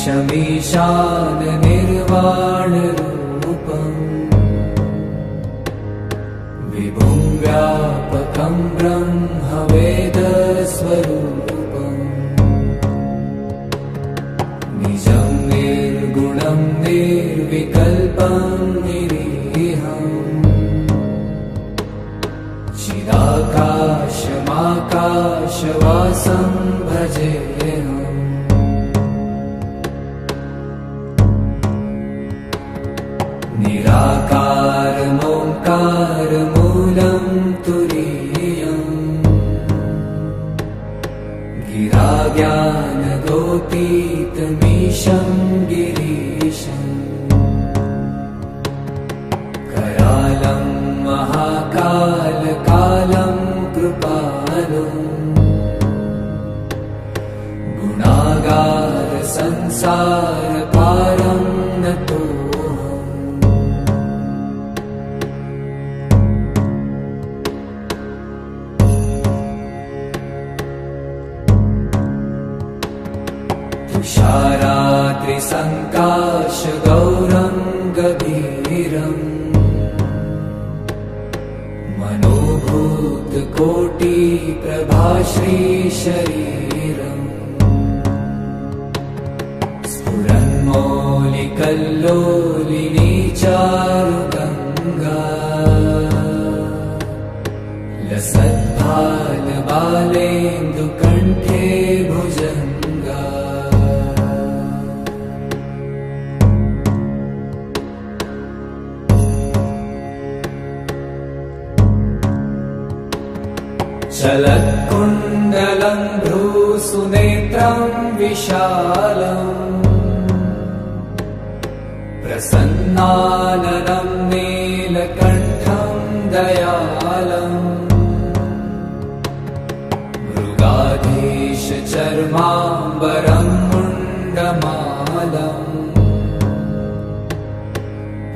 ईशमीशान निर्वाणरूपम् विभुं व्यापकं ब्रह्मवेदस्वरूपम् निजं निर्गुणं निर्विकल्पं निरीहम् चिदाकाशमाकाशवासं भजेऽहम् निराकारमोङ्कारमूलं तुरीयम् गिराज्ञानगोपीतमीशं गिरीशम् करालं महाकालकालं कृपालुम् गुणागारसंसारपारं नतोऽहम् तुषाराद्रिसङ्काशगौरं गभीरम् मनोभूतकोटिप्रभाश्रीशरीरम् स्फुरन्मौलिकल्लोलिनी चारुगङ्गा लसद्भालबालेन्दुकण्ठे भुजङ्गा चलत्कुण्डलं भ्रूसुनेत्रं विशालम् प्रसन्नाननं नीलकण्ठं दयालम् मृगाधीशचर्माम्बरं मुण्डमालम्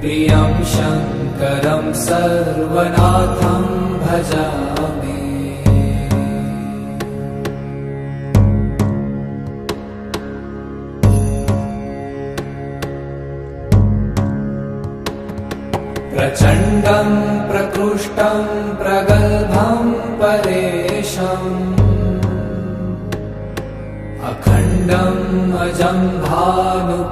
प्रियं शङ्करं सर्वनाथं भजामि प्रचण्डं प्रकृष्टं प्रगल्भं परेशम् अखण्डम् अजं भानुकोटिप्रकाशम्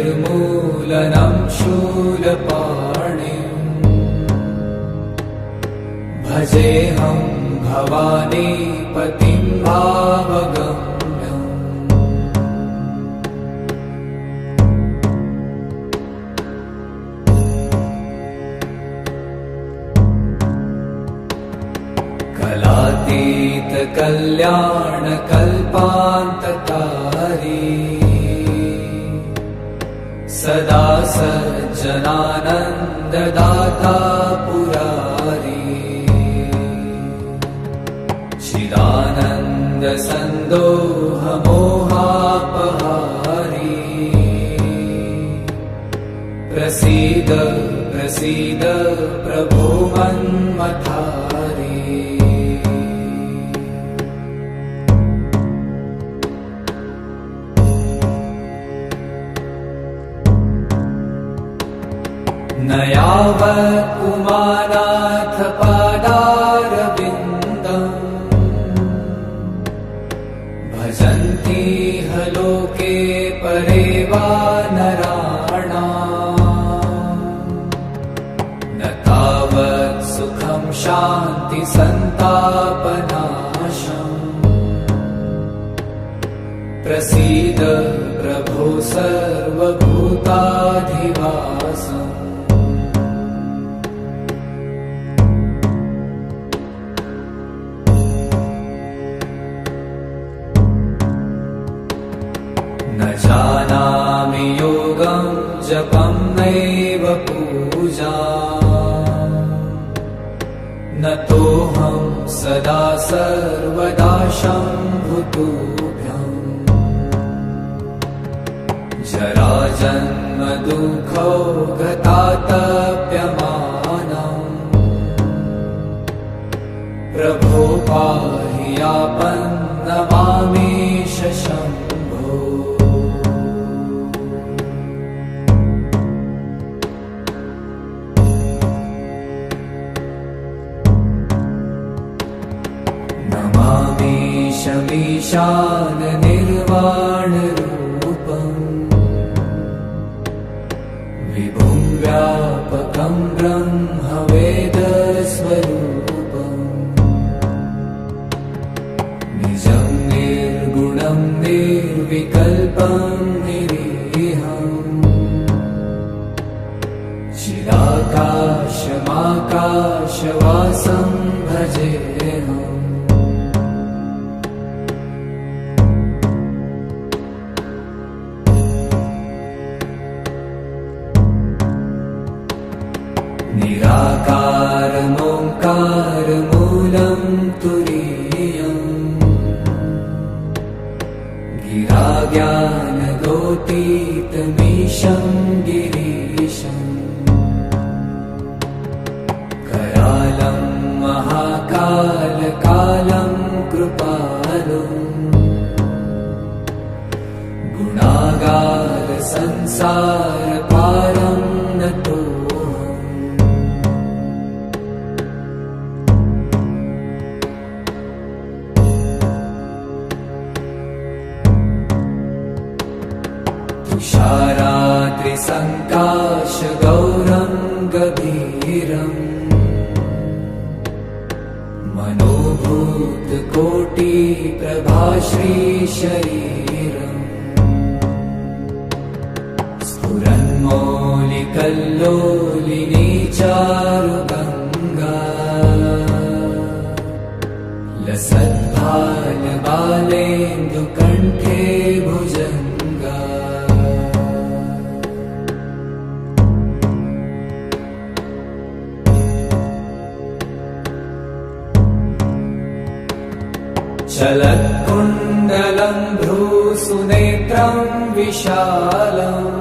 त्रयशूलनिर्मूलनं शूलपाणिम् भजेऽहं भवानीपतिं भावगम् कलातीतकल्याणकल्पान्तकारी सदा सज्जनानन्ददाता पुरारी चिदानन्दसन्दोहमोहापहारी प्रसीद प्रसीद प्रभो मन्मथारी न यावत् उमानाथ पादारविन्दम् भजन्ति ह लोके परे वा नराणाम् न तावत् सुखं शान्ति सन्तापनाशम् प्रसीद प्रभो सर्वभूताधिवासम् न जानामि योगं जपं नैव पूजा न तोऽहं सदा सर्वदा शम्भुतुभ्यम् जराजन्म दुःखौ गतातप्यमानम् प्रभो स्वाह्यापन्नमामीश शम्भो। नमामीशमीशान निर्वाणरूपम् विभुं व्यापकं ब्रह्मवेदस्वरूपम् निजं निर्गुणं निर्विकल्पं निरीहम् चिदाकाशमाकाशवासं भजेऽहम्। निराकारमोङ्कारमूलं तुरीयम् गिराज्ञानगोतीतमीशं गिरीशम् करालं महाकालकालं कृपालुम् गुणागारसंसारपारं नतो। तुषाराद्रिसङ्काशगौरं गभीरम् मनोभूतकोटिप्रभाश्रीशरीरम् स्फुरन्मौलिकल्लोलिनी चारुगङ्गा लसद्भालबालेन्दुकण्ठे भुजङ्गा। चलत्कुण्डलं भ्रूसुनेत्रं विशालम्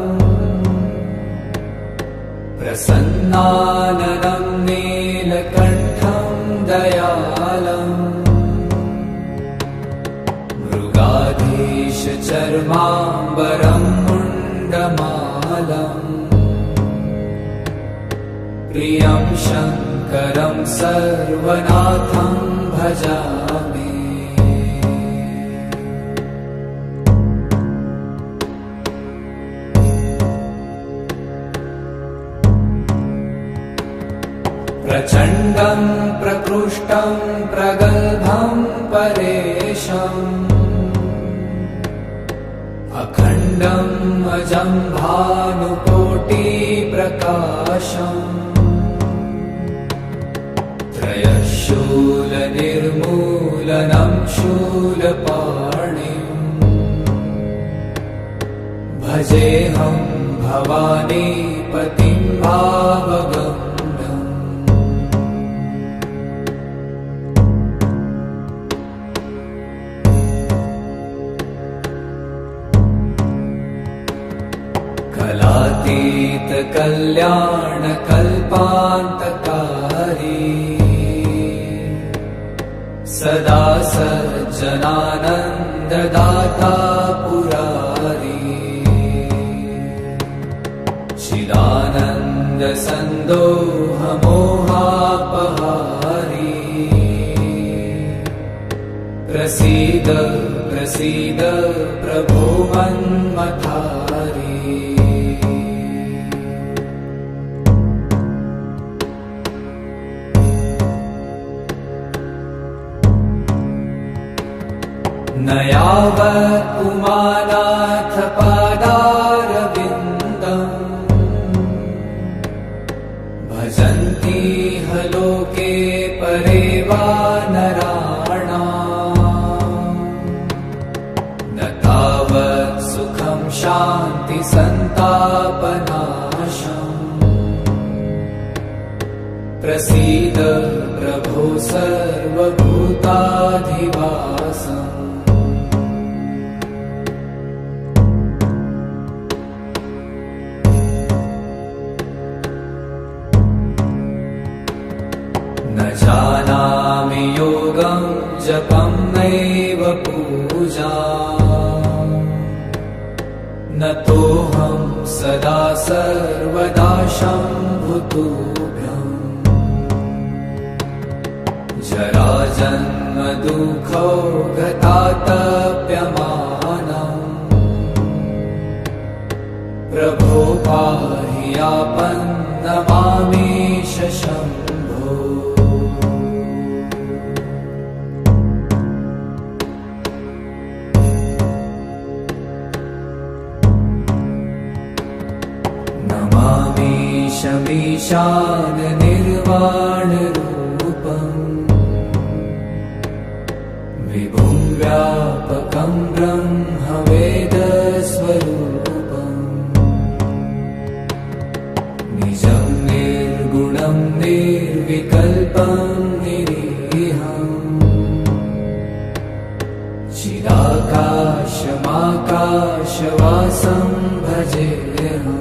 प्रसन्नाननं नीलकण्ठं दयालम् मृगाधीशचर्माम्बरं मुण्डमालम् प्रियं शङ्करं सर्वनाथं भजामि। प्रचण्डं प्रकृष्टं प्रगल्भं परेशम् अखण्डम् अजं भानुकोटिप्रकाशम् त्रयशूलनिर्मूलनं शूलपाणिम् भजेऽहं भवानीपतिं भावगम्। कलातीतकल्याणकल्पान्तकारी सदा सज्जनानन्ददाता पुरारी चिदानन्दसन्दोहमोहापहारी प्रसीद प्रसीद प्रभो मन्मथारी। न यावत् पुमानाथ पादारविन्दम् भजन्ति ह लोके परे वा नराणाम् न तावत् सुखं शान्ति सन्तापनाशम् प्रसीद प्रभो सर्वभूताधिवासम्। न जानामि योगं जपं नैव पूजा नतोऽहं सदा सर्वदा शम्भुतुभ्यम् जराजन्म दुःखौ गतातप्यमानम् प्रभो पाहि आपन्नमामीश शम्भो नमामीशमीशान निर्वाणरूपम् विभुं व्यापकं ब्रह्मवेदस्वरूपम् निजं निर्गुणं निर्विकल्पं निरीहम् चिदाकाशमाकाशवासं भजेऽहम्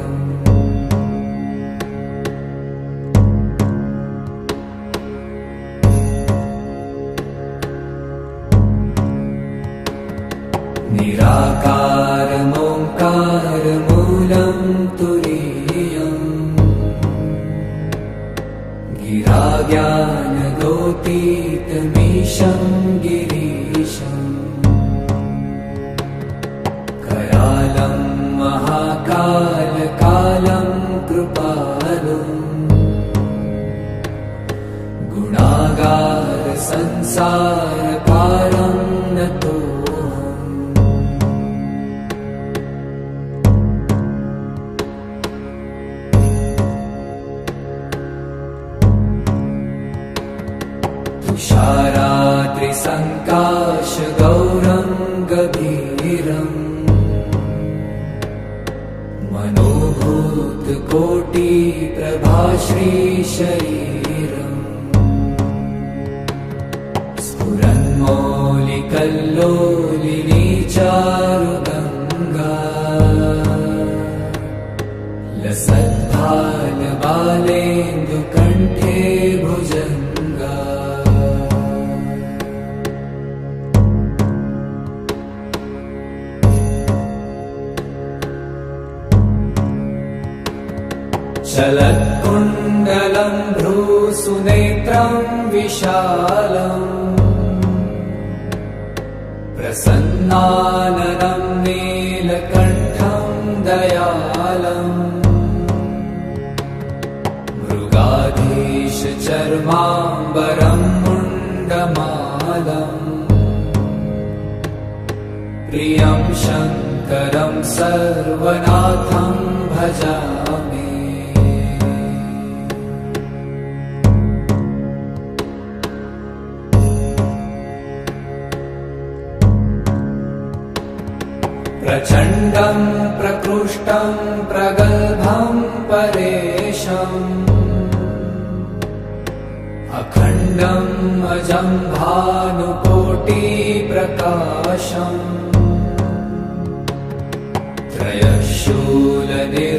निराकारमोङ्कारमूलं तुरीयम् गिराज्ञानगोतीतमीशं गिरीशम् करालं महाकालकालं कृपालुम् गुणागारसंसारकारं नतो तुषाराद्रिसङ्काशगौरं गभीरम् मनोभूतकोटिप्रभाश्रीशरीरम् स्फुरन्मौलिकल्लोलिनी चारुगङ्गा लसद्भालबालेन्दुकण्ठे भुजङ्गा चलत्कुण्डलं भ्रूसुनेत्रं विशालम् प्रसन्नाननं नीलकण्ठं दयालम् मृगाधीशचर्माम्बरं मुण्डमालम् प्रियं शङ्करं सर्वनाथं भजामि प्रचण्डं प्रकृष्टं प्रगल्भं परेशम् अखण्डम् अजं भानुकोटिप्रकाशम्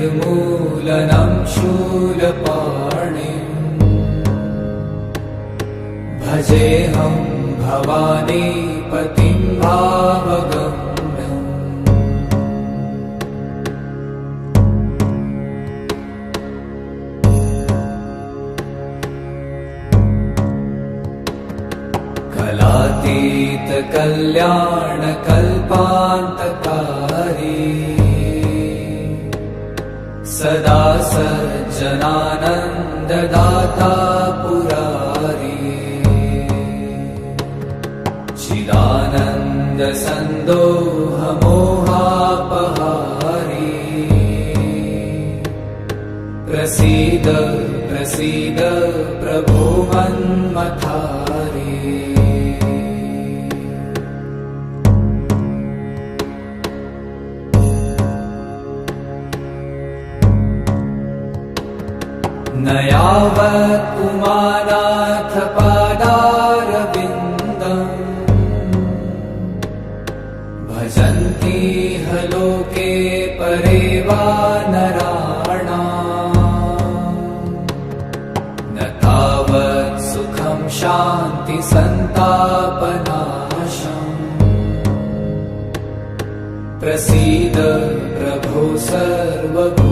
त्रयशूलनिर्मूलनं शूलपाणिम् भजेऽहं भवानीपतिं भावगम् कलातीतकल्याणकल्पान्तकारी सदा सज्जनानन्ददाता पुरारी चिदानन्दसन्दोहमोहापहारी प्रसीद प्रसीद प्रभो मन्मथारी न यावत् पुमानाथ पादारविन्दम् भजन्ति ह लोके परे वा नराणाम् न तावत् सुखं शान्ति सन्तापनाशम् प्रसीद प्रभो सर्वभूताधिवासम्